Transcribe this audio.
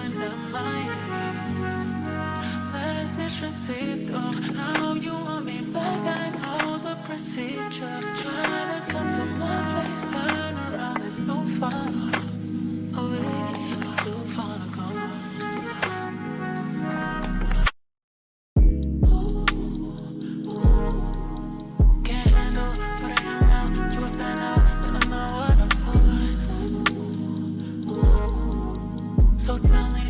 and MIA. Message received, oh, now you want me back, I know the procedure. Trying to come to my place, turn around, it's no fun. Away, too far to go. Can't handle what I am now, you have been out, and I'm not what I was. So tell me